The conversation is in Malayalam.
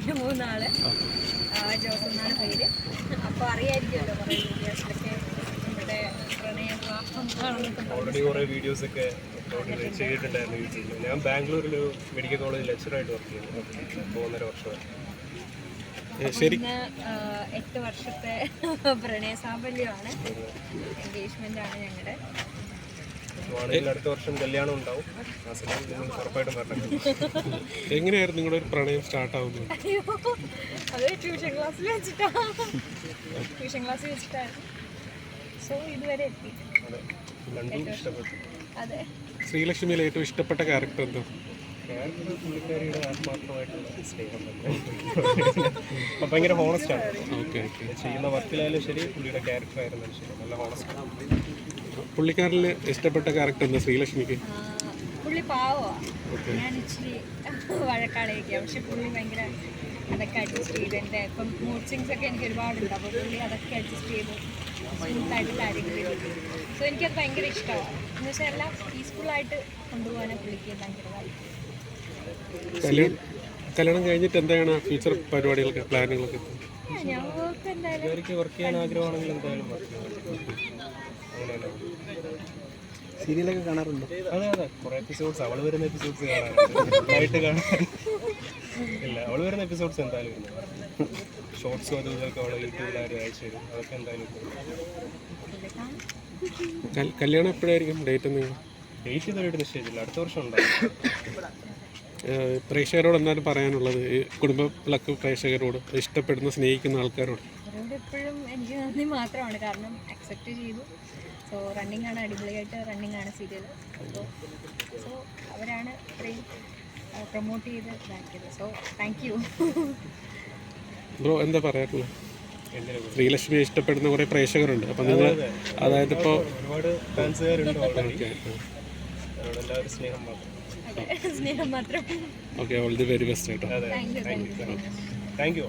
3 ആള്. ജോസ് എന്നാണ് പേര്. അപ്പോൾ അറിയായിരിക്കുമല്ലോ കുറേ വീഡിയോസിലൊക്കെ നമ്മുടെ പ്രണയവിവാഹം ഓൾറെഡി കുറേ വീഡിയോസൊക്കെ ചെയ്തിട്ടുണ്ടായിരുന്നു യൂട്യൂബിൽ. ഞാൻ ബാംഗ്ലൂരിൽ മെഡിക്കൽ കോളേജിൽ ലെക്ചറായിട്ട് വർക്ക് ചെയ്യുന്നു. 1.5 വർഷമായി. ഇന്ന് 8 വർഷത്തെ പ്രണയ സാഫല്യമാണ്. എൻഗേജ്മെന്റ് ആണ് ഞങ്ങളുടെ. അടുത്ത വർഷം കല്യാണം ഉണ്ടാവും. ആ സമയം നിങ്ങൾ ഉറപ്പായിട്ടും പറഞ്ഞു. എങ്ങനെയായിരുന്നു നിങ്ങളുടെ ഒരു പ്രണയം സ്റ്റാർട്ട് ആവുന്നത്? അത് ട്യൂഷൻ ക്ലാസ്സിൽ വെച്ചിട്ടായിരുന്നു. സോ ഇതുവരെ എത്തി. അതെ. ശ്രീലക്ഷ്മിയിലെ ഏറ്റവും ഇഷ്ടപ്പെട്ട ക്യാരക്ടർ എന്തോ? പുള്ളിക്കാരിയുടെ ആത്മാർത്ഥമായിട്ടുള്ള സ്നേഹം അപ്പം ഭയങ്കര ഹോണസ്റ്റാണ്. ചെയ്യുന്ന വർക്കിലായാലും ശരി, പുള്ളിയുടെ ക്യാരക്ടർ ആയിരുന്നാലും ശരി, നല്ല ഹോണസ്റ്റാണ്. പുള്ളിക്കാരിൽ ഇഷ്ടപ്പെട്ട ക്യാരക്ടർ എന്താ ശ്രീലക്ഷ്മിക്ക്? പുള്ളി പാവമാണ്. ഞാൻ ഇച്ചിരി വഴക്കാളയൊക്കെയാണ്. പക്ഷെ പുള്ളി ഭയങ്കര അതൊക്കെ അഡ്ജസ്റ്റ് ചെയ്ത് എൻ്റെ ഇപ്പം മൂഡ് സ്വിങ്സ് ഒക്കെ എനിക്ക് ഒരുപാടുണ്ട്. അപ്പോൾ പുള്ളി അതൊക്കെ അഡ്ജസ്റ്റ് ചെയ്ത് സ്മൂത്തായിട്ട് കാര്യങ്ങൾ ചെയ്തു. സോ എനിക്കത് ഭയങ്കര ഇഷ്ടമാണ്. എന്ന് വെച്ചാൽ എല്ലാം പീസ്ഫുള്ളായിട്ട് കൊണ്ടുപോകാനാണ് പുള്ളിക്ക് ഭയങ്കര താല്പര്യം. കല്യാണം കഴിഞ്ഞിട്ട് എന്താണ് ഫ്യൂച്ചർ പരിപാടികളൊക്കെ, പ്ലാനുകളൊക്കെ? ഞങ്ങൾക്ക് എന്തായാലും വർക്ക് ചെയ്യാൻ ആഗ്രഹമാണെങ്കിൽ എന്തായാലും വർക്ക് ചെയ്യാൻ. സീരിയലൊക്കെ കാണാറുണ്ട്? അതെ, കുറേ എപ്പിസോഡ്സ് അവൾ വരുന്ന എപ്പിസോഡ്സ് കാണാനായിട്ട് കാണാൻ ഇല്ല. അവൾ വരുന്ന എപ്പിസോഡ്സ് എന്തായാലും ഇല്ല. ഷോർട്സും അതും ഇതൊക്കെ അവൾ യൂട്യൂബിൽ ആരും അയച്ചു തരും. അതൊക്കെ എന്തായാലും കല്യാണം എപ്പോഴായിരിക്കും ഡേറ്റ്? ഡേറ്റ് ഇതുവരെയായിട്ട് നിശ്ചയിച്ചില്ല. അടുത്ത വർഷം ഉണ്ടാവും. പ്രേക്ഷകരോട് എന്തായാലും പറയാനുള്ളത്, ഈ കുടുംബത്തിലൊക്കെ പ്രേക്ഷകരോട്, ഇഷ്ടപ്പെടുന്ന സ്നേഹിക്കുന്ന ആൾക്കാരോട്? അവരോട് എപ്പോഴും എനിക്ക് നന്ദി മാത്രമാണ്. കാരണം അക്സെപ്റ്റ് ചെയ്തു. സോ റണ്ണിങ് ആണ്, അടിപൊളിയായിട്ട് റണ്ണിങ് ആണ് സീരിയൽ. സോ അവരാണ് ഇത്രയും പ്രൊമോട്ട് ചെയ്ത് ഇതാക്കിയത്. So thank you. ബ്രോ എന്താ പറയാറുള്ളത്? ശ്രീലക്ഷ്മിയെ ഇഷ്ടപ്പെടുന്ന കുറേ പ്രേക്ഷകരുണ്ട്. അപ്പം നിങ്ങൾ അതായത് ഇപ്പോൾ ഒരുപാട് ഫാൻസുകാരുണ്ട്. എല്ലാവരും സ്നേഹം മാത്രം. സ്നേഹം മാത്രം. Okay, all the very best കേട്ടോ. Thank you. Thank U.